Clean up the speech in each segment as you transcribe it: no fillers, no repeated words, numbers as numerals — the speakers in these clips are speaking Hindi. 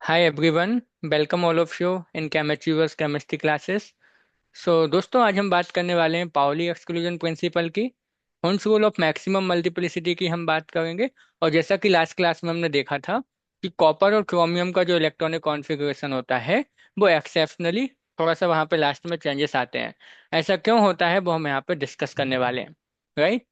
Hi everyone, welcome all of you in Chemistry's chemistry classes. दोस्तों आज हम बात करने वाले हैं पाउली एक्सक्लूजन प्रिंसिपल की। उन रूल ऑफ मैक्सिमम मल्टीप्लिसिटी की हम बात करेंगे। और जैसा कि लास्ट क्लास में हमने देखा था कि कॉपर और क्रोमियम का जो इलेक्ट्रॉनिक कॉन्फ़िगरेशन होता है वो एक्सेप्शनली थोड़ा सा वहाँ पे लास्ट में चेंजेस आते हैं। ऐसा क्यों होता है वो हम यहाँ पे डिस्कस करने वाले हैं। राइट।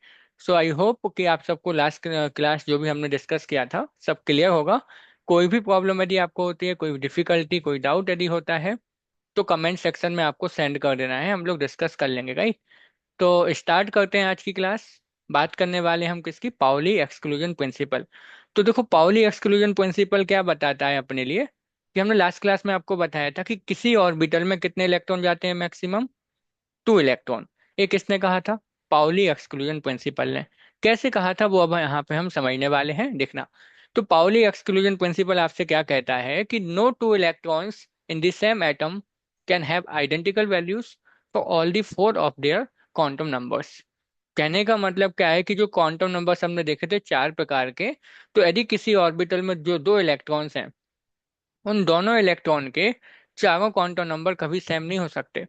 आई होप कि आप सबको लास्ट क्लास जो भी हमने डिस्कस किया था सब क्लियर होगा। कोई भी प्रॉब्लम यदि आपको होती है, कोई डिफिकल्टी, कोई डाउट यदि होता है तो कमेंट सेक्शन में आपको सेंड कर देना है, हम लोग डिस्कस कर लेंगे। राइट। तो स्टार्ट करते हैं आज की क्लास। बात करने वाले हम किसकी? Pauli exclusion principle. तो देखो पाउली एक्सक्लूजन प्रिंसिपल क्या बताता है अपने लिए कि हमने लास्ट क्लास में आपको बताया था कि किसी ऑर्बिटल में कितने इलेक्ट्रॉन जाते हैं मैक्सिमम? 2 इलेक्ट्रॉन। ये किसने कहा था? पाउली एक्सक्लूजन प्रिंसिपल ने। कैसे कहा था वो अब यहाँ पे हम समझने वाले हैं, देखना। तो पाउली एक्सक्लूजन प्रिंसिपल आपसे क्या कहता है कि no two electrons in the same atom can have identical values for all the four of their quantum numbers. कहने का मतलब क्या है कि जो क्वांटम नंबर्स हमने देखे थे 4 प्रकार के, तो यदि किसी ऑर्बिटल में जो 2 इलेक्ट्रॉन्स हैं उन दोनों इलेक्ट्रॉन के चारों क्वांटम नंबर कभी सेम नहीं हो सकते।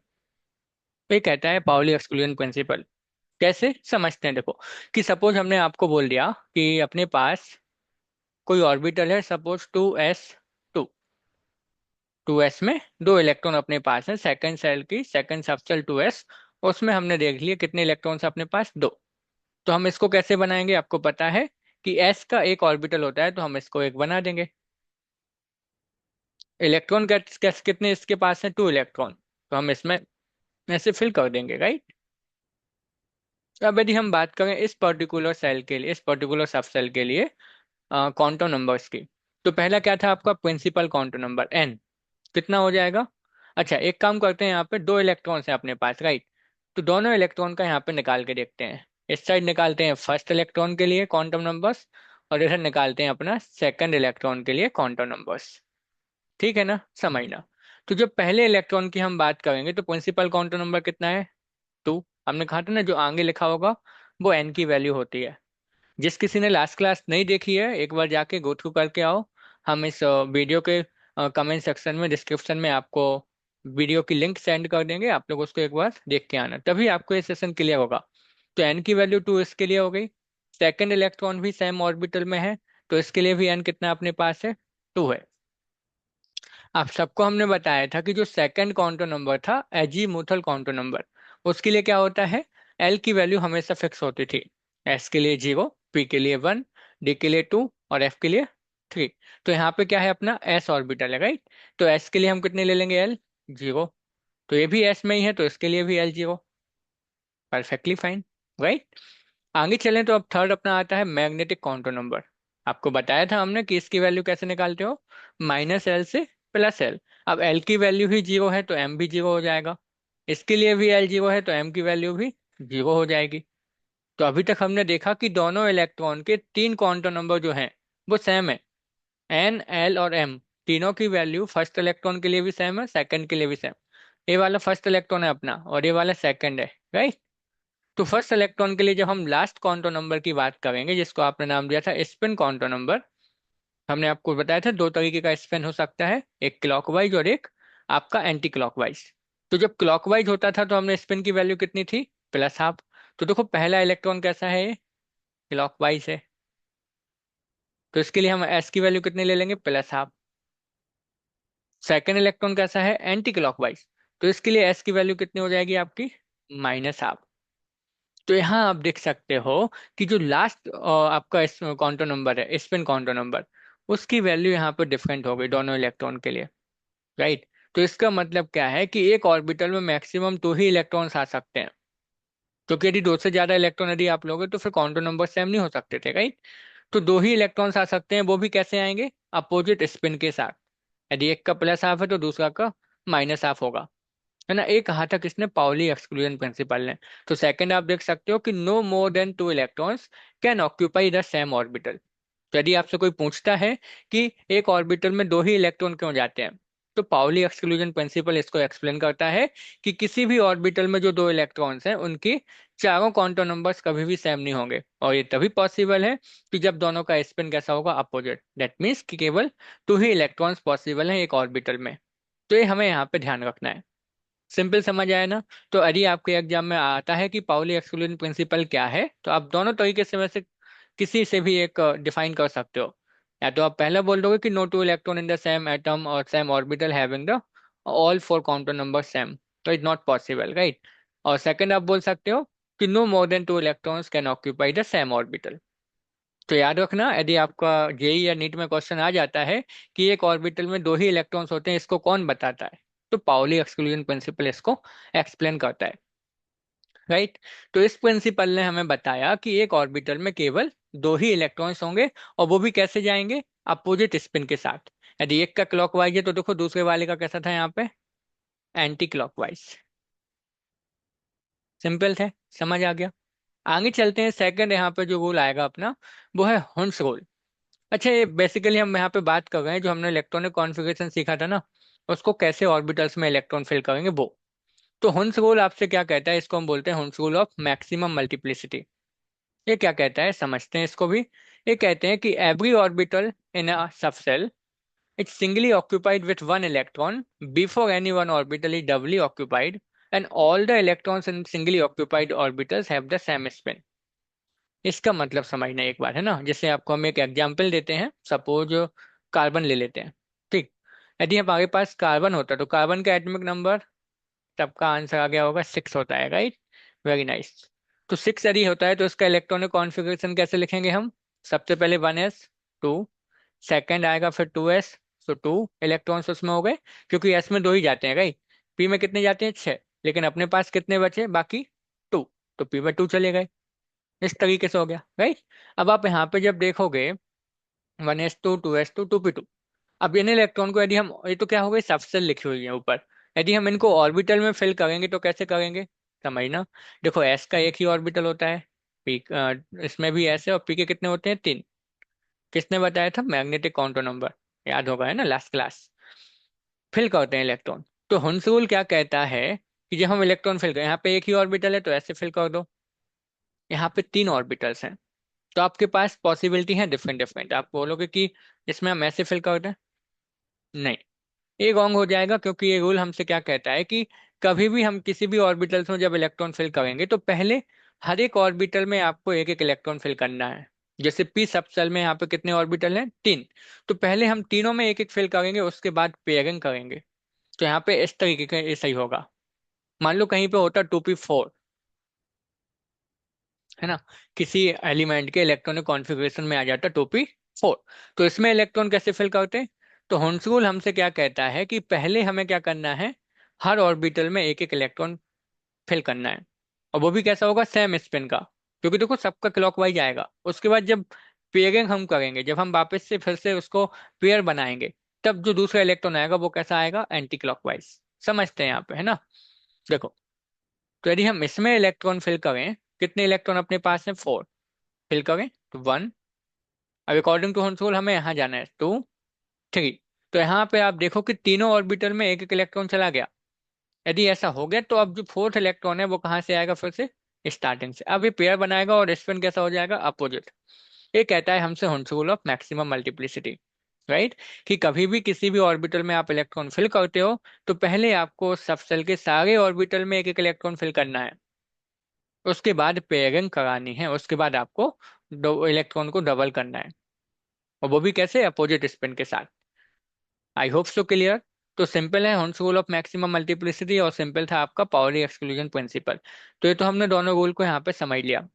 ये कहता है पाउली एक्सक्लूजन प्रिंसिपल। कैसे समझते हैं, देखो। कि सपोज हमने आपको बोल दिया कि अपने पास कोई ऑर्बिटल है, सपोज 2s। 2s में 2 इलेक्ट्रॉन अपने पास है, सेकंड सेल की सेकंड सबसेल 2s। उसमें हमने देख लिया कितने इलेक्ट्रॉन्स अपने पास? 2। तो हम इसको कैसे बनाएंगे? आपको पता है कि s का एक ऑर्बिटल होता है तो हम इसको एक बना देंगे। इलेक्ट्रॉन कितने इसके पास है? 2 इलेक्ट्रॉन। तो हम इसमें ऐसे फिल कर देंगे, राइट। अब यदि हम बात करें इस पर्टिकुलर सेल के लिए, इस पर्टिकुलर सब सेल के लिए क्वांटम नंबर्स की, तो पहला क्या था आपका? Principal quantum number n। कितना हो जाएगा? अच्छा एक काम करते हैं, यहाँ पे 2 इलेक्ट्रॉन्स हैं अपने पास, राइट। तो दोनों इलेक्ट्रॉन का यहाँ पे निकाल के देखते हैं। इस साइड निकालते हैं फर्स्ट इलेक्ट्रॉन के लिए क्वांटम नंबर्स, और इधर निकालते हैं अपना सेकंड इलेक्ट्रॉन के लिए क्वांटम नंबर्स। ठीक है ना, समझना। तो जो पहले इलेक्ट्रॉन की हम बात करेंगे तो प्रिंसिपल क्वांटम नंबर कितना है? 2। हमने कहा था ना जो आगे लिखा होगा वो n की वैल्यू होती है। जिस किसी ने लास्ट क्लास नहीं देखी है एक बार जाके गो थ्रू करके आओ। हम इस वीडियो के कमेंट सेक्शन में, डिस्क्रिप्शन में आपको वीडियो की लिंक सेंड कर देंगे, आप लोग उसको एक बार देख के आना, तभी आपको ये सेशन क्लियर होगा। तो एन की वैल्यू 2 इसके लिए हो गई। सेकंड इलेक्ट्रॉन भी सेम ऑर्बिटल में है, तो इसके लिए भी एन कितना अपने पास है? 2 है। आप सबको हमने बताया था कि जो सेकंड क्वांटम नंबर था एजीमुथल क्वांटम नंबर, उसके लिए क्या होता है? एल की वैल्यू हमेशा फिक्स होती थी। एस के लिए 0, पी के लिए 1, डी के लिए 2 और एफ के लिए 3। तो यहाँ पे क्या है? अपना एस ऑर्बिटल है, राइट। तो एस के लिए हम कितने ले लेंगे? एल 0। तो ये भी एस में ही है तो इसके लिए भी एल 0। Perfectly fine, right. आगे चलें तो अब थर्ड अपना आता है मैग्नेटिक क्वांटम नंबर। आपको बताया था हमने कि इसकी वैल्यू कैसे निकालते हो? -L से +L। अब L की वैल्यू ही 0 है तो M भी 0 हो जाएगा। इसके लिए भी L 0 है तो M की वैल्यू भी 0 हो जाएगी। तो अभी तक हमने देखा कि दोनों इलेक्ट्रॉन के 3 क्वांटम नंबर जो हैं वो सेम है। N, L और M तीनों की वैल्यू फर्स्ट इलेक्ट्रॉन के लिए भी सेम है, सेकंड के लिए भी सेम। ये वाला फर्स्ट इलेक्ट्रॉन है अपना और ये वाला सेकंड है, राइट। तो फर्स्ट इलेक्ट्रॉन के लिए जब हम लास्ट क्वांटम नंबर की बात करेंगे जिसको आपने नाम दिया था स्पिन क्वांटम नंबर, हमने आपको बताया था 2 तरीके का स्पिन हो सकता है, एक क्लॉकवाइज और एक आपका एंटी क्लॉकवाइज। तो जब क्लॉकवाइज होता था तो हमने स्पिन की वैल्यू कितनी थी? +12। तो देखो पहला इलेक्ट्रॉन कैसा है? क्लॉकवाइज है, तो इसके लिए हम एस की वैल्यू कितनी ले लेंगे? +12। सेकेंड इलेक्ट्रॉन कैसा है? Anti clockwise. तो इसके लिए एस की वैल्यू कितनी हो जाएगी आपकी? -12। तो यहाँ आप देख सकते हो कि जो लास्ट आपका क्वांटम नंबर है, स्पिन क्वांटम नंबर, उसकी वैल्यू यहाँ पर डिफरेंट हो गई दोनों इलेक्ट्रॉन के लिए, राइट। तो इसका मतलब क्या है कि एक ऑर्बिटल में मैक्सिमम 2 ही इलेक्ट्रॉन्स आ सकते हैं, क्योंकि यदि 2 से ज्यादा इलेक्ट्रॉन यदि आप लोगे तो फिर क्वांटम नंबर सेम नहीं हो सकते थे, राइट। तो 2 ही इलेक्ट्रॉन्स आ सकते हैं, वो भी कैसे आएंगे? अपोजिट स्पिन के साथ। यदि एक का प्लस हाफ है तो दूसरा का माइनस हाफ होगा, है ना। एक कहा था किसने? पाउली एक्सक्लूजन प्रिंसिपल ने। तो सेकंड आप देख सकते हो कि no more than 2 electrons can occupy the same orbital. तो यदि आपसे कोई पूछता है कि एक ऑर्बिटल में 2 ही इलेक्ट्रॉन क्यों जाते हैं, तो पाउली एक्सक्लूजन प्रिंसिपल इसको एक्सप्लेन करता है कि किसी भी ऑर्बिटल में जो दो इलेक्ट्रॉन्स हैं उनकी चारों क्वांटम नंबर्स कभी भी सेम नहीं होंगे, और ये तभी पॉसिबल है कि जब दोनों का स्पिन कैसा होगा, अपोजिट। दैट मीन्स कि केवल टू ही इलेक्ट्रॉन्स पॉसिबल हैं एक ऑर्बिटल में। तो ये हमें यहाँ पे ध्यान रखना है। सिंपल समझ आया ना? तो यदि आपके एग्जाम में आता है कि पाउली एक्सक्लूजन प्रिंसिपल क्या है, तो आप दोनों तरीके से वैसे किसी से भी एक डिफाइन कर सकते हो। या तो आप पहले बोल दोगे कि no two electron in the same atom और same orbital having the all four quantum number same, तो इट नॉट पॉसिबल, राइट। और सेकंड आप बोल सकते हो कि no more than two electrons can occupy the same orbital. तो याद रखना, यदि आपका जेई या नीट में क्वेश्चन आ जाता है कि एक ऑर्बिटल में दो ही इलेक्ट्रॉन्स होते हैं, इसको कौन बताता है, तो पाउली एक्सक्लूजन प्रिंसिपल इसको एक्सप्लेन करता है, राइट। तो इस प्रिंसिपल ने हमें बताया कि एक ऑर्बिटल में केवल दो ही इलेक्ट्रॉन्स होंगे, और वो भी कैसे जाएंगे, अपोजिट स्पिन के साथ। यदि एक का क्लॉकवाइज है तो देखो दूसरे वाले का कैसा था यहाँ पे, एंटी क्लॉकवाइज। सिंपल थे, समझ आ गया। आगे चलते हैं, सेकंड यहाँ पे जो रूल आएगा अपना, वो है हुंस रूल। अच्छा, ये बेसिकली हम यहाँ पे बात कर रहे हैं जो हमने इलेक्ट्रॉनिक कॉन्फ़िगरेशन सीखा था ना, उसको कैसे ऑर्बिटल्स में इलेक्ट्रॉन फिल करेंगे वो। तो हुंस रूल आपसे क्या कहता है, इसको हम बोलते हैं हुंस रूल ऑफ मैक्सिमम मल्टीप्लिसिटी। ये क्या कहता है समझते हैं इसको भी। ये कहते हैं कि every orbital in a subshell it's singly occupied with one electron before any one orbital is doubly occupied, and all the electrons in singly occupied orbitals have the same spin। इसका मतलब समझना एक बार, है ना। जैसे आपको हम एक एग्जांपल देते हैं, सपोज कार्बन ले लेते हैं, ठीक। यदि हमारे पास कार्बन होता तो कार्बन का एटॉमिक नंबर, तब का आंसर आ गया होगा 6 होता है, राइट। Very nice. तो 6 यदि होता है तो इसका इलेक्ट्रॉनिक कॉन्फ़िगरेशन कैसे लिखेंगे हम, सबसे पहले 1s, 2, सेकेंड आएगा फिर 2s, तो 2 इलेक्ट्रॉन्स उसमें हो गए, क्योंकि s में दो ही जाते हैं, राइट। p में कितने जाते हैं, 6, लेकिन अपने पास कितने बचे बाकी, 2, तो p में 2 चले गए। इस तरीके से हो गया, राइट। अब आप यहाँ पे जब देखोगे 1s2, 2s2, 2p2, अब इन इलेक्ट्रॉन को यदि हम, ये तो क्या हो गई सबसेल लिखी हुई है ऊपर, यदि हम इनको ऑर्बिटल में फिल करेंगे तो कैसे करेंगे, समझना। देखो s का एक ही ऑर्बिटल होता है, p इसमें भी s है, और p के कितने होते हैं, 3। किसने बताया था, मैग्नेटिक काउंटर नंबर, याद होगा, है ना, लास्ट क्लास। फिल करते हैं इलेक्ट्रॉन। तो हुंस रूल क्या कहता है कि जब हम इलेक्ट्रॉन फिल करें, यहाँ पे एक ही ऑर्बिटल है तो ऐसे फिल कर दो, यहाँ पे 3 ऑर्बिटल्स हैं, तो आपके पास पॉसिबिलिटी है डिफरेंट डिफरेंट। आप बोलोगे कि इसमें हम ऐसे फिल कर दें, नहीं, ये रॉन्ग हो जाएगा, क्योंकि ये रूल हमसे क्या कहता है कि कभी भी हम किसी भी ऑर्बिटल्स में जब इलेक्ट्रॉन फिल करेंगे तो पहले हर एक ऑर्बिटल में आपको एक एक इलेक्ट्रॉन फिल करना है। जैसे पी सब सेल में यहाँ पे कितने ऑर्बिटल हैं, 3, तो पहले हम तीनों में एक एक फिल करेंगे, उसके बाद पेयरिंग करेंगे। तो यहाँ पे इस तरीके का ये सही होगा। मान लो कहीं पे होता 2p4, है ना, किसी एलिमेंट के इलेक्ट्रॉनिक कॉन्फ़िगरेशन में आ जाता 2p4, तो इसमें इलेक्ट्रॉन कैसे फिल करते हैं। तो हुंस रूल हमसे क्या कहता है कि पहले हमें क्या करना है, हर ऑर्बिटल में एक एक इलेक्ट्रॉन फिल करना है, और वो भी कैसा होगा, सेम स्पिन का, क्योंकि देखो सबका क्लॉकवाइज आएगा। उसके बाद जब पेयरिंग हम करेंगे, जब हम वापस से फिर से उसको पेयर बनाएंगे, तब जो दूसरा इलेक्ट्रॉन आएगा वो कैसा आएगा, एंटी क्लॉकवाइज। समझते हैं यहाँ पे, है ना। देखो, तो यदि हम इसमें इलेक्ट्रॉन फिल करें, कितने इलेक्ट्रॉन अपने पास है, 4, फिल करें तो 1। अब अकॉर्डिंग टू हॉन्स रूल हमें यहाँ जाना है 2, 3। तो यहाँ पे आप देखो कि तीनों ऑर्बिटल में एक एक इलेक्ट्रॉन चला गया। यदि ऐसा हो गया तो अब जो फोर्थ इलेक्ट्रॉन है वो कहाँ से आएगा, फिर से स्टार्टिंग से। अब ये पेयर बनाएगा और स्पिन कैसा हो जाएगा, अपोजिट। ये कहता है हमसे Hund's rule of maximum multiplicity, right. कि कभी भी किसी भी ऑर्बिटल में आप इलेक्ट्रॉन फिल करते हो तो पहले आपको सब सेल के सारे ऑर्बिटल में एक एक इलेक्ट्रॉन फिल करना है, उसके बाद पेयरिंग करानी है, उसके बाद आपको दो इलेक्ट्रॉन को डबल करना है, और वो भी कैसे, अपोजिट स्पिन के साथ। आई होप सो क्लियर। तो सिंपल है हॉन्स रूल ऑफ मैक्सिमम मल्टीप्लिसिटी, और सिंपल था आपका पाउली एक्सक्लूजन प्रिंसिपल। तो ये तो हमने दोनों रूल को यहाँ पे समझ लिया।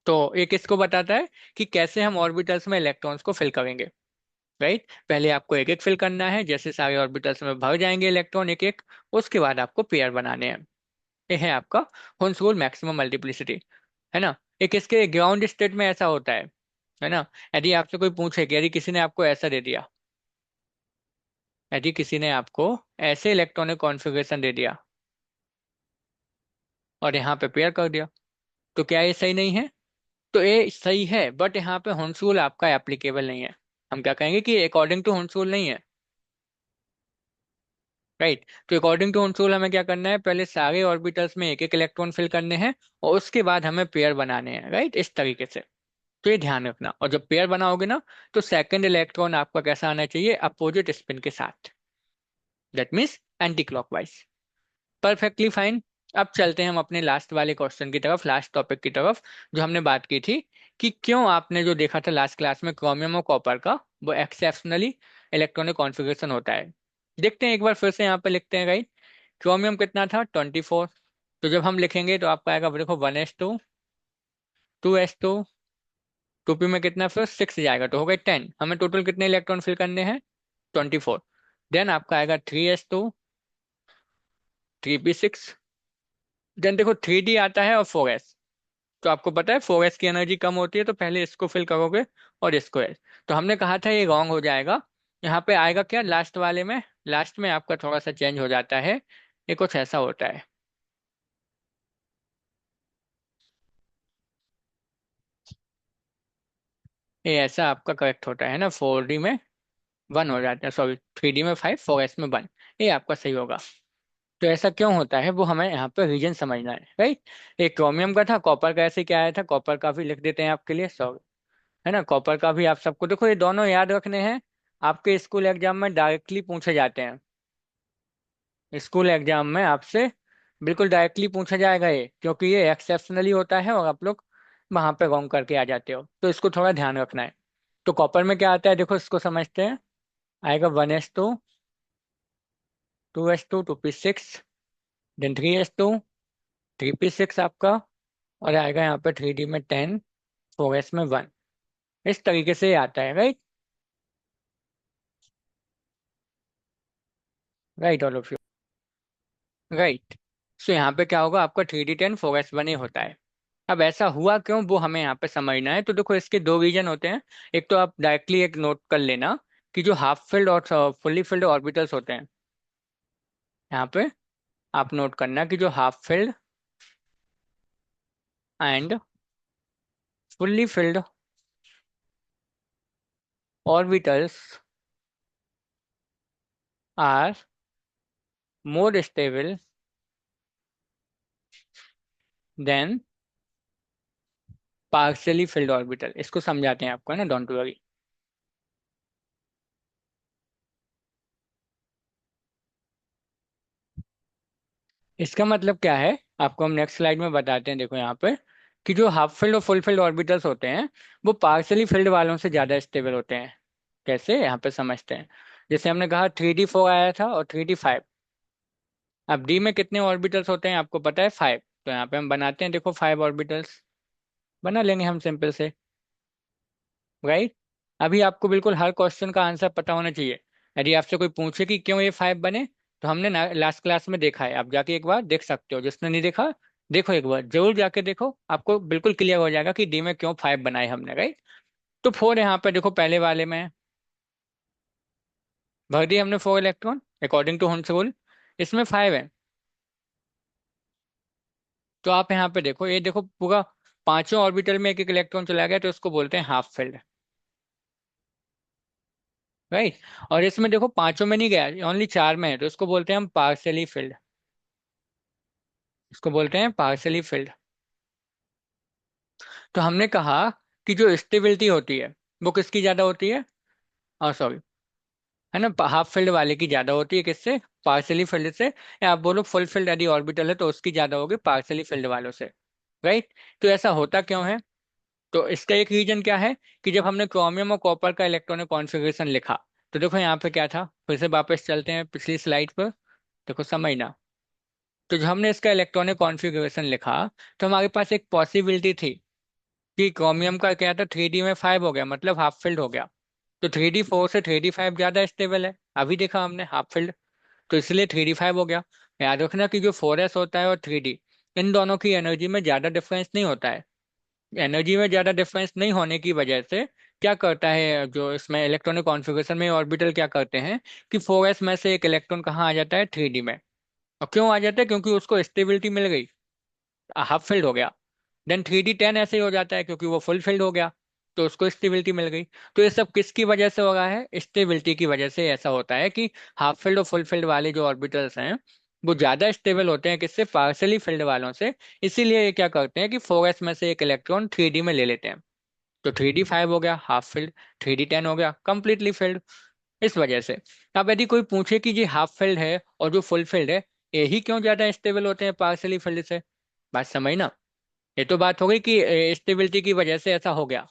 तो एक इसको बताता है कि कैसे हम ऑर्बिटल्स में इलेक्ट्रॉन्स को फिल करेंगे, राइट। पहले आपको एक एक फिल करना है, जैसे सारे ऑर्बिटल्स में भर जाएंगे इलेक्ट्रॉन एक एक, उसके बाद आपको पेयर बनाने हैं। ये है आपका हॉन्स रूल मैक्सिमम मल्टीप्लिसिटी, है ना। एक इसके ग्राउंड स्टेट में ऐसा होता है ना। यदि आपसे कोई पूछे कि यदि किसी ने आपको ऐसा दे दिया, यदि किसी ने आपको ऐसे इलेक्ट्रॉनिक कॉन्फ़िगरेशन दे दिया और यहाँ पे पेयर कर दिया, तो क्या ये सही नहीं है, तो ये सही है, बट यहाँ पे हॉन्स रूल आपका एप्लीकेबल नहीं है। हम क्या कहेंगे कि अकॉर्डिंग टू हॉन्स रूल नहीं है, राइट। तो अकॉर्डिंग टू ऑन रूल हमें क्या करना है, पहले सारे ऑर्बिटल्स में एक एक इलेक्ट्रॉन फिल करने हैं और उसके बाद हमें पेयर बनाने हैं, राइट, इस तरीके से। तो ये ध्यान रखना, और जब पेयर बनाओगे ना, तो सेकंड इलेक्ट्रॉन आपका कैसा आना चाहिए, अपोजिट स्पिन के साथ, that means anti clockwise. Perfectly fine. अब चलते हैं हम अपने लास्ट वाले क्वेश्चन की तरफ, लास्ट टॉपिक की तरफ, जो हमने बात की थी कि क्यों आपने जो देखा था लास्ट क्लास में क्रोमियम और कॉपर का, वो एक्सेप्शनली इलेक्ट्रॉनिक कॉन्फ़िगरेशन होता है। देखते हैं एक बार फिर से यहाँ पे लिखते हैं, राइट। क्रोमियम कितना था, 24। तो जब हम लिखेंगे तो आपका आएगा, देखो, 1s2, 2s2, 2p में कितना, फिर 6 जाएगा तो हो गए 10। हमें टोटल कितने इलेक्ट्रॉन फिल करने हैं, 24। देन आपका आएगा 3s2, 3p6। देन देखो 3d आता है और 4s। तो आपको पता है 4s की एनर्जी कम होती है, तो पहले इसको फिल करोगे और इसको एस। तो हमने कहा था ये रॉन्ग हो जाएगा। यहाँ पे आएगा क्या लास्ट वाले में, लास्ट में आपका थोड़ा सा चेंज हो जाता है, ये कुछ ऐसा होता है। ये ऐसा आपका करेक्ट होता है ना, 4d में 1 हो जाता है, सॉरी 3d में 5, 4s में 1। ये आपका सही होगा। तो ऐसा क्यों होता है वो हमें यहाँ पे रीजन समझना है, राइट। एक क्रोमियम का था, कॉपर का ऐसे क्या आया था, कॉपर का भी लिख देते हैं आपके लिए, सॉरी, है ना, कॉपर का भी आप सबको देखो, ये दोनों याद रखने हैं। आपके स्कूल एग्जाम में डायरेक्टली पूछे जाते हैं, स्कूल एग्जाम में आपसे बिल्कुल डायरेक्टली पूछा जाएगा ये, क्योंकि ये एक्सेप्शनली होता है और आप लोग वहां पे रॉन्ग करके आ जाते हो, तो इसको थोड़ा ध्यान रखना है। तो कॉपर में क्या आता है, देखो इसको समझते हैं। आएगा 1s2, 2s2, 2p6, then 3s2, 3p6 आपका, और आएगा यहाँ पे 3d में 10, 4s में 1। इस तरीके से ये आता है, right. Right all of you. Right. So यहाँ पे क्या होगा, आपका 3d10 4s1 ही होता है। अब ऐसा हुआ क्यों वो हमें यहाँ पे समझना है। तो देखो इसके दो रीजन होते हैं। एक तो आप डायरेक्टली एक नोट कर लेना कि जो हाफ फिल्ड और फुल्ली फिल्ड ऑर्बिटल्स होते हैं, यहाँ पे आप नोट करना कि जो half filled and fully filled orbitals are more stable than partially filled orbital. इसको समझाते हैं आपको, है ना, डोंट वरी। इसका मतलब क्या है, आपको हम नेक्स्ट स्लाइड में बताते हैं। देखो यहाँ पे कि जो हाफ फील्ड और फुल फील्ड ऑर्बिटल्स होते हैं, वो पार्शियली फील्ड वालों से ज्यादा स्टेबल होते हैं। कैसे, यहाँ पे समझते हैं। जैसे हमने कहा 3d4 आया था और 3d5। अब डी में कितने ऑर्बिटल्स होते हैं आपको पता है, 5। तो यहाँ पे हम बनाते हैं, देखो 5 ऑर्बिटल्स बना लेंगे हम सिंपल से, राइट। अभी आपको बिल्कुल हर क्वेश्चन का आंसर पता होना चाहिए। यदि आपसे कोई पूछे कि क्यों ये 5 बने, तो हमने लास्ट क्लास में देखा है, आप जाके एक बार देख सकते हो, जिसने नहीं देखा देखो, एक बार जरूर जाके देखो, आपको बिल्कुल क्लियर हो जाएगा कि डी में क्यों 5 बनाए हमने, राइट। तो 4 यहाँ पे देखो पहले वाले में भर दिए हमने 4 electron according to Hund's rule. इसमें 5 है। तो आप यहाँ पे देखो, ये देखो पूरा पांचों ऑर्बिटल में एक एक इलेक्ट्रॉन चला गया, तो इसको बोलते हैं हाफ फील्ड, राइट। और इसमें देखो पांचों में नहीं गया, ओनली 4 में है, तो इसको बोलते हैं हम पार्सली फिल्ड। इसको बोलते हैं पार्सली फिल्ड। तो हमने कहा कि जो स्टेबिलिटी होती है वो किसकी ज्यादा होती है, सॉरी, है ना, हाफ फील्ड वाले की ज्यादा होती है, किससे, पार्सली फील्ड से। या आप बोलो फुल फील्ड यदि ऑर्बिटल है तो उसकी ज्यादा होगी पार्सली फील्ड वालों से, राइट। तो ऐसा होता क्यों है, तो इसका एक रीजन क्या है कि जब हमने क्रोमियम और कॉपर का इलेक्ट्रॉनिक कॉन्फ़िगरेशन लिखा, तो देखो यहाँ पे क्या था, फिर से वापस चलते हैं पिछली स्लाइड पर, देखो समझना। तो जब हमने इसका इलेक्ट्रॉनिक कॉन्फ़िगरेशन लिखा, तो हमारे पास एक पॉसिबिलिटी थी कि क्रोमियम का क्या था, 3d में 5 हो गया, मतलब हाफ फिल्ड हो गया। तो 3d4 से 3d5 ज्यादा स्टेबल है, अभी देखा हमने हाफ फिल्ड, तो इसलिए 3d5 हो गया। याद रखना कि जो 4s होता है और 3d, इन दोनों की एनर्जी में ज्यादा डिफरेंस नहीं होता है। एनर्जी में ज्यादा डिफरेंस नहीं होने की वजह से क्या करता है, जो इसमें इलेक्ट्रॉनिक कॉन्फ़िगरेशन में ऑर्बिटल क्या करते हैं कि 4s में से एक इलेक्ट्रॉन कहाँ आ जाता है, 3d में। और क्यों आ जाता है, क्योंकि उसको स्टेबिलिटी मिल गई, हाफ फिल्ड हो गया। देन 3d10 ऐसे ही हो जाता है क्योंकि वो फुल फिल्ड हो गया। तो उसको स्टेबिलिटी मिल गई। तो ये सब किसकी वजह से हो रहा है? स्टेबिलिटी की वजह से ऐसा होता है कि हाफ फील्ड और फुल फील्ड वाले जो ऑर्बिटल्स हैं वो ज्यादा स्टेबल होते हैं किससे? पार्सली फील्ड वालों से। इसीलिए ये क्या करते हैं कि 4s में से एक इलेक्ट्रॉन 3d में ले लेते हैं। तो 3d5 हो गया हाफ फील्ड, 3d10 हो गया कंप्लीटली फील्ड। इस वजह से अब यदि कोई पूछे कि जी हाफ फील्ड है और जो फुल फील्ड है, यही क्यों ज्यादा स्टेबल होते हैं पार्सली फील्ड से? बात समझ ना। ये तो बात हो गई कि स्टेबिलिटी की वजह से ऐसा हो गया।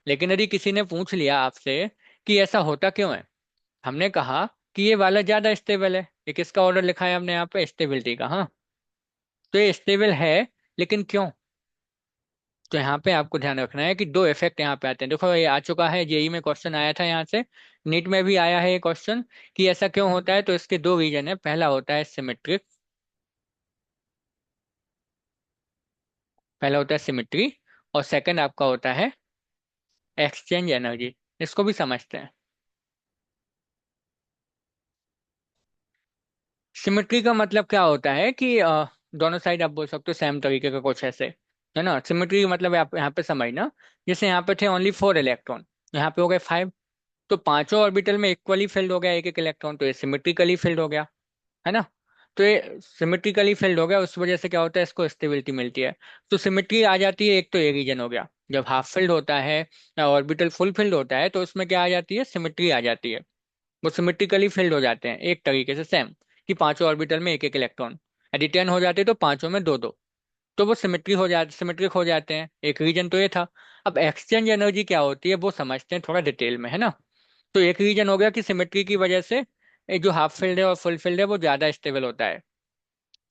लेकिन यदि किसी ने पूछ लिया आपसे कि ऐसा होता क्यों है, हमने कहा कि ये वाला ज्यादा स्टेबल है। ये किसका ऑर्डर लिखा है हमने यहाँ पे? स्टेबिलिटी का। हाँ, तो ये स्टेबल है, लेकिन क्यों? तो यहाँ पे आपको ध्यान रखना है कि दो इफेक्ट यहाँ पे आते हैं। देखो ये आ चुका है, जेई में क्वेश्चन आया था यहाँ से, नीट में भी आया है ये क्वेश्चन कि ऐसा क्यों होता है। तो इसके दो रीजन है। पहला होता है सिमेट्रिक, पहला होता है सिमेट्री, और सेकंड आपका होता है एक्सचेंज एनर्जी। इसको भी समझते हैं। सिमेट्री का मतलब क्या होता है कि दोनों साइड आप बोल सकते हो सेम तरीके का कुछ ऐसे, है ना। सिमेट्री का मतलब है आप यहाँ पे समझना, जैसे यहाँ पे थे ओनली 4 इलेक्ट्रॉन, यहाँ पे हो गए 5। तो पांचों ऑर्बिटल में इक्वली फिल्ड हो गया एक एक इलेक्ट्रॉन, तो ये सिमेट्रिकली फिल्ड हो गया, है ना। तो ये सिमेट्रिकली फिल्ड हो गया, उस वजह से क्या होता है? इसको स्टेबिलिटी मिलती है। तो सिमेट्री आ जाती है एक, तो ये रीजन हो गया। जब हाफ फिल्ड होता है या ऑर्बिटल फुल फिल्ड होता है तो उसमें क्या आ जाती है? सिमेट्री आ जाती है। वो सिमेट्रिकली फिल्ड हो जाते हैं एक तरीके से सेम, कि पांचों ऑर्बिटल में एक एक इलेक्ट्रॉन। यदि 10 हो जाते तो पांचों में दो दो, तो वो सिमेट्रिक हो जाते हैं। एक रीजन तो ये था। अब एक्सचेंज एनर्जी क्या होती है वो समझते हैं थोड़ा डिटेल में, है ना। तो एक रीजन हो गया कि सिमेट्री की वजह से ये जो हाफ फील्ड है और फुल फील्ड है वो ज्यादा स्टेबल होता है।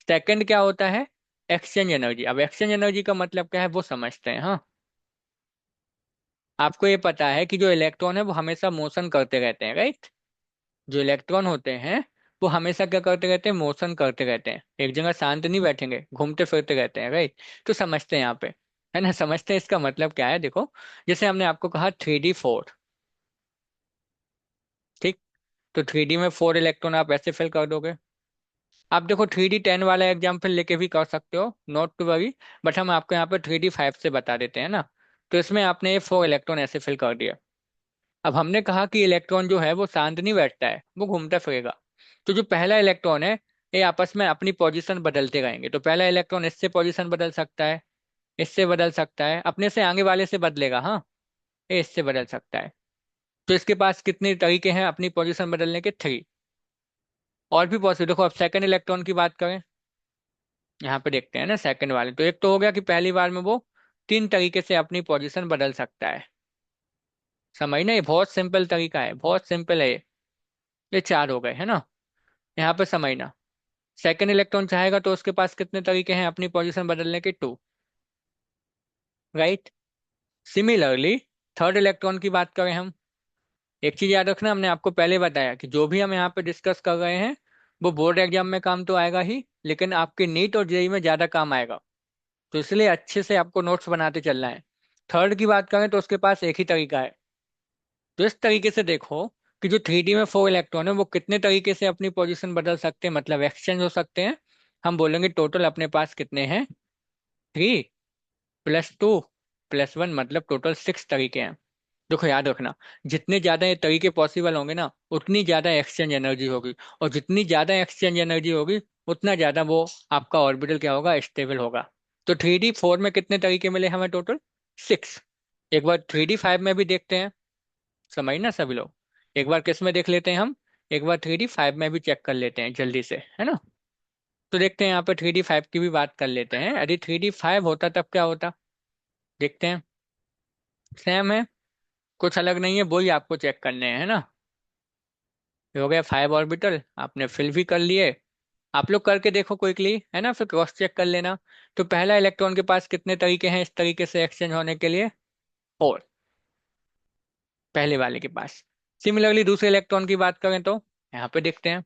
सेकंड क्या होता है? Exchange energy. अब एक्सचेंज एनर्जी का मतलब क्या है वो समझते हैं। हाँ, आपको ये पता है कि जो इलेक्ट्रॉन है वो हमेशा मोशन करते रहते हैं, राइट। जो इलेक्ट्रॉन होते हैं वो हमेशा क्या करते रहते हैं? मोशन करते रहते हैं, एक जगह शांत नहीं बैठेंगे, घूमते फिरते रहते हैं, राइट। तो समझते हैं यहाँ पे, है ना। समझते हैं इसका मतलब क्या है। देखो, जैसे हमने आपको कहा 3d4, ठीक। तो 3D में 4 इलेक्ट्रॉन आप ऐसे फिल कर दोगे। आप देखो 3D10 वाला एग्जाम्पल लेके भी कर सकते हो, नॉट टू वरी। बट हम आपको यहाँ पे 3D5 से बता देते हैं ना। तो इसमें आपने ये 4 इलेक्ट्रॉन ऐसे फिल कर दिया। अब हमने कहा कि इलेक्ट्रॉन जो है वो शांत नहीं बैठता है, वो घूमता फिरेगा। तो जो पहला इलेक्ट्रॉन है, ये आपस में अपनी पोजीशन बदलते रहेंगे। तो पहला इलेक्ट्रॉन इससे पोजीशन बदल सकता है, इससे बदल सकता है, अपने से आगे वाले से बदलेगा। हाँ, ये इससे बदल सकता है। तो इसके पास कितने तरीके हैं अपनी पोजीशन बदलने के? 3। और भी पॉसिबल, देखो अब सेकंड इलेक्ट्रॉन की बात करें, यहाँ पे देखते हैं ना सेकंड वाले। तो एक तो हो गया कि पहली बार में वो 3 तरीके से अपनी पोजीशन बदल सकता है। समझना, ये बहुत सिंपल तरीका है, बहुत सिंपल है ये 4 हो गए, है ना। यहाँ पे समझना, सेकंड इलेक्ट्रॉन चाहेगा तो उसके पास कितने तरीके हैं अपनी पोजीशन बदलने के? 2, राइट। सिमिलरली थर्ड इलेक्ट्रॉन की बात करें हम, एक चीज याद रखना, हमने आपको पहले बताया कि जो भी हम यहाँ पे डिस्कस कर रहे हैं वो बोर्ड एग्जाम में काम तो आएगा ही, लेकिन आपके नीट और जेई में ज्यादा काम आएगा। तो इसलिए अच्छे से आपको नोट्स बनाते चलना है। थर्ड की बात करें तो उसके पास एक ही तरीका है। तो इस तरीके से देखो कि जो 3D में 4 इलेक्ट्रॉन है वो कितने तरीके से अपनी पोजीशन बदल सकते हैं, मतलब एक्सचेंज हो सकते हैं। हम बोलेंगे टोटल अपने पास कितने हैं? 3 + 2 + 1, मतलब टोटल 6 तरीके हैं। देखो याद रखना, जितने ज्यादा ये तरीके पॉसिबल होंगे ना उतनी ज्यादा एक्सचेंज एनर्जी होगी, और जितनी ज्यादा एक्सचेंज एनर्जी होगी उतना ज्यादा वो आपका ऑर्बिटल क्या होगा? स्टेबल होगा। तो 3D4 में कितने तरीके मिले हमें? टोटल 6। एक बार 3D5 में भी देखते हैं, समझना सभी लोग। एक बार किस में देख लेते हैं हम? एक बार 3D5 में भी चेक कर लेते हैं जल्दी से, है ना। तो देखते हैं यहाँ पे 3D5 की भी बात कर लेते हैं। यदि 3D5 होता तब क्या होता? देखते हैं। सेम है, कुछ अलग नहीं है, वही आपको चेक करने हैं, है ना। ये हो गया 5 ऑर्बिटल, आपने फिल भी कर लिए। आप लोग करके देखो क्विकली, है ना, फिर क्रॉस चेक कर लेना। तो पहला इलेक्ट्रॉन के पास कितने तरीके हैं इस तरीके से एक्सचेंज होने के लिए? 4, पहले वाले के पास। सिमिलरली दूसरे इलेक्ट्रॉन की बात करें तो यहाँ पे देखते हैं।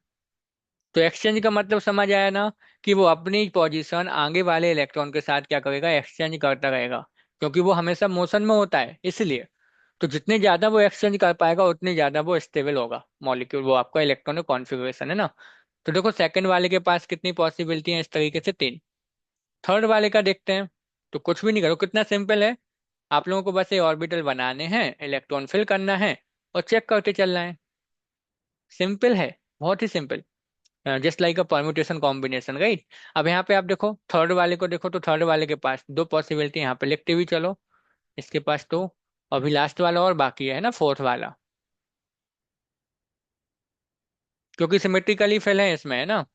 तो एक्सचेंज का मतलब समझ आया ना, कि वो अपनी पोजीशन आगे वाले इलेक्ट्रॉन के साथ क्या करेगा? एक्सचेंज करता रहेगा, क्योंकि वो हमेशा मोशन में होता है इसलिए। तो जितने ज्यादा वो एक्सचेंज कर पाएगा उतने ज्यादा वो स्टेबल होगा मॉलिक्यूल, वो आपका इलेक्ट्रॉनिक कॉन्फ़िगरेशन, है ना। तो देखो सेकंड वाले के पास कितनी पॉसिबिलिटी है इस तरीके से? 3। थर्ड वाले का देखते हैं। तो कुछ भी नहीं करो, कितना सिंपल है। आप लोगों को बस ये ऑर्बिटल बनाने हैं, इलेक्ट्रॉन फिल करना है और चेक करते चलना है। सिंपल है, बहुत ही simple. Just like a permutation combination, right. अब यहाँ पे आप देखो, थर्ड वाले को देखो, तो थर्ड वाले के पास दो पॉसिबिलिटी यहाँ पे लिखते भी चलो। इसके पास तो अभी लास्ट वाला और बाकी है ना, फोर्थ वाला, क्योंकि सिमेट्रिकली फिल है इसमें, है ना।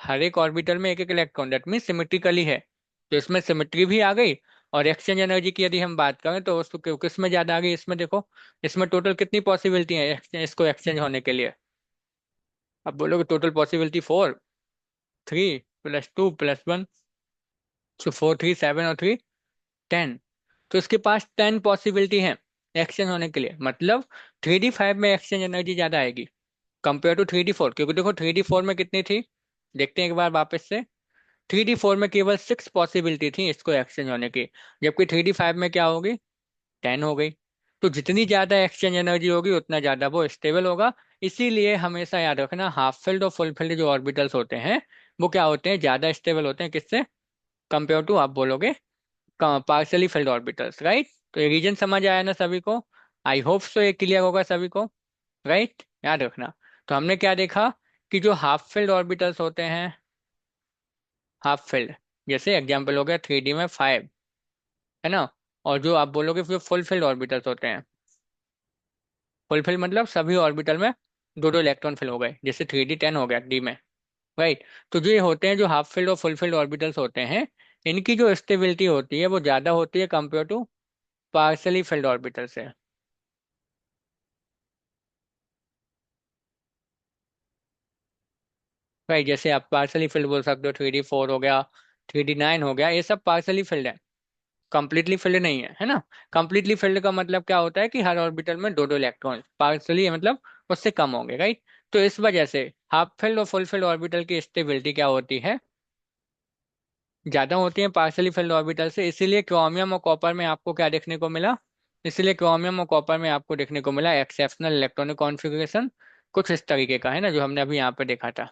हर एक ऑर्बिटल में एक एक इलेक्ट्रॉन, दैट मीन सिमेट्रिकली है। तो इसमें सिमेट्री भी आ गई। और एक्सचेंज एनर्जी की यदि हम बात करें तो उसको किस में ज्यादा आ गई, इसमें देखो। इसमें टोटल कितनी पॉसिबिलिटी है इसको एक्सचेंज होने के लिए। अब बोलोगे टोटल पॉसिबिलिटी फोर, 3 + 2 + 1, सो 4 3 7 और 3 10। तो इसके पास 10 पॉसिबिलिटी है एक्सचेंज होने के लिए, मतलब 3D 5 में एक्सचेंज एनर्जी ज्यादा आएगी कंपेयर टू 3D 4। क्योंकि देखो 3D 4 में कितनी थी, देखते हैं एक बार वापस से। 3D 4 में केवल 6 पॉसिबिलिटी थी इसको एक्सचेंज होने की, जबकि 3D 5 में क्या होगी, 10 हो गई। तो जितनी ज्यादा एक्सचेंज एनर्जी होगी उतना ज्यादा वो स्टेबल होगा। इसीलिए हमेशा याद रखना, हाफ फील्ड और फुल फील्ड जो ऑर्बिटल्स होते हैं वो क्या होते हैं, ज्यादा स्टेबल होते हैं किससे, कंपेयर टू, आप बोलोगे, पार्शली फिल्ड ऑर्बिटल्स, राइट। तो ये रीजन समझ आया ना सभी को। आई होप सो ये क्लियर होगा सभी को, राइट, याद रखना। तो हमने क्या देखा कि जो हाफ फील्ड ऑर्बिटल्स होते हैं, हाफ फील्ड, जैसे एग्जाम्पल हो गया 3D में 5, है ना। और जो आप बोलोगे फिर फुल फील्ड ऑर्बिटल्स होते हैं, फुल फील्ड मतलब सभी ऑर्बिटल में दो दो इलेक्ट्रॉन फिल हो गए, जैसे 3D 10 हो गया डी में, राइट। तो जो ये होते हैं, जो हाफ फील्ड और फुल फील्ड ऑर्बिटल्स होते हैं, इनकी जो स्टेबिलिटी होती है वो ज़्यादा होती है compare to partially filled orbital से। राइट, जैसे आप पार्सली फिल्ड बोल सकते हो, 3D 4 हो गया, 3D 9 हो गया, ये सब पार्सली फिल्ड है, कंप्लीटली फिल्ड नहीं है, है ना। कंप्लीटली फिल्ड का मतलब क्या होता है कि हर ऑर्बिटल में दो दो इलेक्ट्रॉन, पार्सली मतलब उससे कम होंगे, राइट। तो इस वजह से हाफ फील्ड और फुल फील्ड ऑर्बिटल की स्टेबिलिटी क्या होती है, ज्यादा होती है पार्सली फिल्ड ऑर्बिटल से। इसीलिए क्रोमियम और कॉपर में आपको क्या देखने को मिला, इसीलिए क्रोमियम और कॉपर में आपको देखने को मिला एक्सेप्शनल इलेक्ट्रॉनिक कॉन्फ़िगरेशन, कुछ इस तरीके का, है ना, जो हमने अभी यहाँ पे देखा था।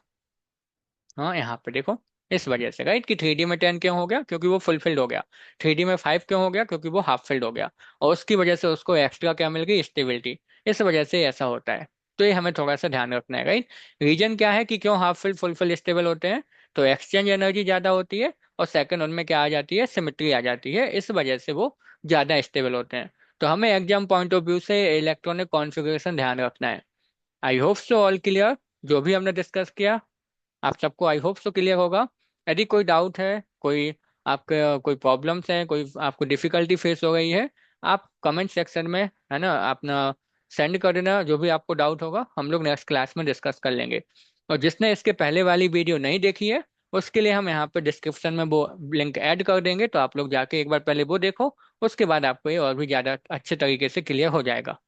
हाँ, यहाँ पे देखो, इस वजह से, राइट, कि 3D में 10 क्यों हो गया, क्योंकि वो फुलफिल्ड हो गया। 3D में 5 क्यों हो गया, क्योंकि वो हाफ फिल्ड हो गया। और उसकी वजह से उसको एक्स्ट्रा क्या मिल गई, स्टेबिलिटी। इस वजह से ऐसा होता है। तो ये हमें थोड़ा सा ध्यान रखना है, राइट। रीजन क्या है कि क्यों half filled full field stable होते हैं, तो एक्सचेंज एनर्जी ज्यादा होती है, और सेकंड उनमें क्या आ जाती है, सिमेट्री आ जाती है, इस वजह से वो ज्यादा स्टेबल होते हैं। तो हमें एग्जाम पॉइंट ऑफ व्यू से इलेक्ट्रॉनिक कॉन्फ़िगरेशन ध्यान रखना है। आई होप सो ऑल क्लियर, जो भी हमने डिस्कस किया आप सबको आई होप सो क्लियर होगा। यदि कोई डाउट है, कोई आपके कोई प्रॉब्लम्स है, कोई आपको डिफिकल्टी फेस हो गई है, आप कमेंट सेक्शन में, है ना, अपना सेंड कर देना। जो भी आपको डाउट होगा हम लोग नेक्स्ट क्लास में डिस्कस कर लेंगे। और जिसने इसके पहले वाली वीडियो नहीं देखी है, उसके लिए हम यहाँ पे डिस्क्रिप्शन में वो लिंक ऐड कर देंगे, तो आप लोग जाके एक बार पहले वो देखो। उसके बाद आपको ये और भी ज़्यादा अच्छे तरीके से क्लियर हो जाएगा,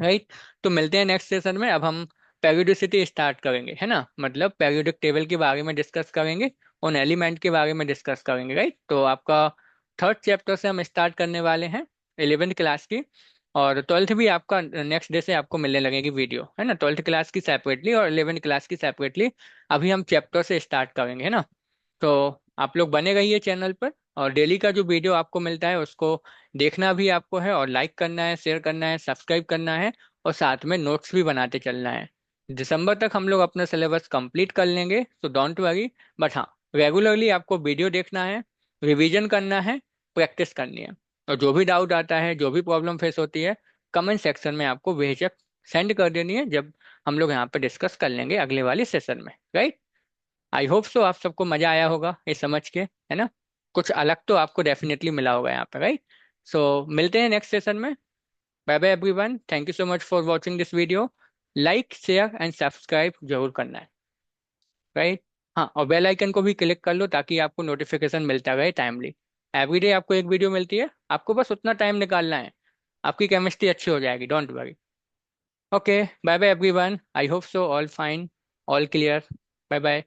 राइट। तो मिलते हैं नेक्स्ट सेशन में। अब हम पेरियोडिसिटी स्टार्ट करेंगे, है ना, मतलब पेरियोडिक टेबल के बारे में डिस्कस करेंगे, उन एलिमेंट के बारे में डिस्कस करेंगे, राइट। तो आपका थर्ड चैप्टर से हम स्टार्ट करने वाले हैं, 11th क्लास की। और ट्वेल्थ भी आपका नेक्स्ट डे से आपको मिलने लगेगी वीडियो, है ना, ट्वेल्थ क्लास की सेपरेटली और 11th क्लास की सेपरेटली। अभी हम चैप्टर से स्टार्ट करेंगे, है ना। तो आप लोग बने रहिए चैनल पर, और डेली का जो वीडियो आपको मिलता है उसको देखना भी आपको है, और लाइक करना है, शेयर करना है, सब्सक्राइब करना है, और साथ में नोट्स भी बनाते चलना है। दिसंबर तक हम लोग अपना सिलेबस कंप्लीट कर लेंगे, तो डोंट वरी। बट हाँ, रेगुलरली आपको वीडियो देखना है, रिवीजन करना है, प्रैक्टिस करनी है। और जो भी डाउट आता है, जो भी प्रॉब्लम फेस होती है, कमेंट सेक्शन में आपको बेझिझक सेंड कर देनी है, जब हम लोग यहाँ पे डिस्कस कर लेंगे अगले वाले सेशन में, राइट। आई होप सो आप सबको मजा आया होगा ये समझ के, है ना। कुछ अलग तो आपको डेफिनेटली मिला होगा यहाँ पे, राइट। सो मिलते हैं नेक्स्ट सेशन में। Bye bye everyone, thank you so much for watching this video. Like share and subscribe जरूर करना है, राइट। हाँ, और बेल आइकन को भी क्लिक कर लो ताकि आपको नोटिफिकेशन मिलता रहे टाइमली। एवरीडे आपको एक वीडियो मिलती है, आपको बस उतना टाइम निकालना है, आपकी केमिस्ट्री अच्छी हो जाएगी, don't worry. Okay, bye bye everyone, I hope so all fine, all clear. Bye bye.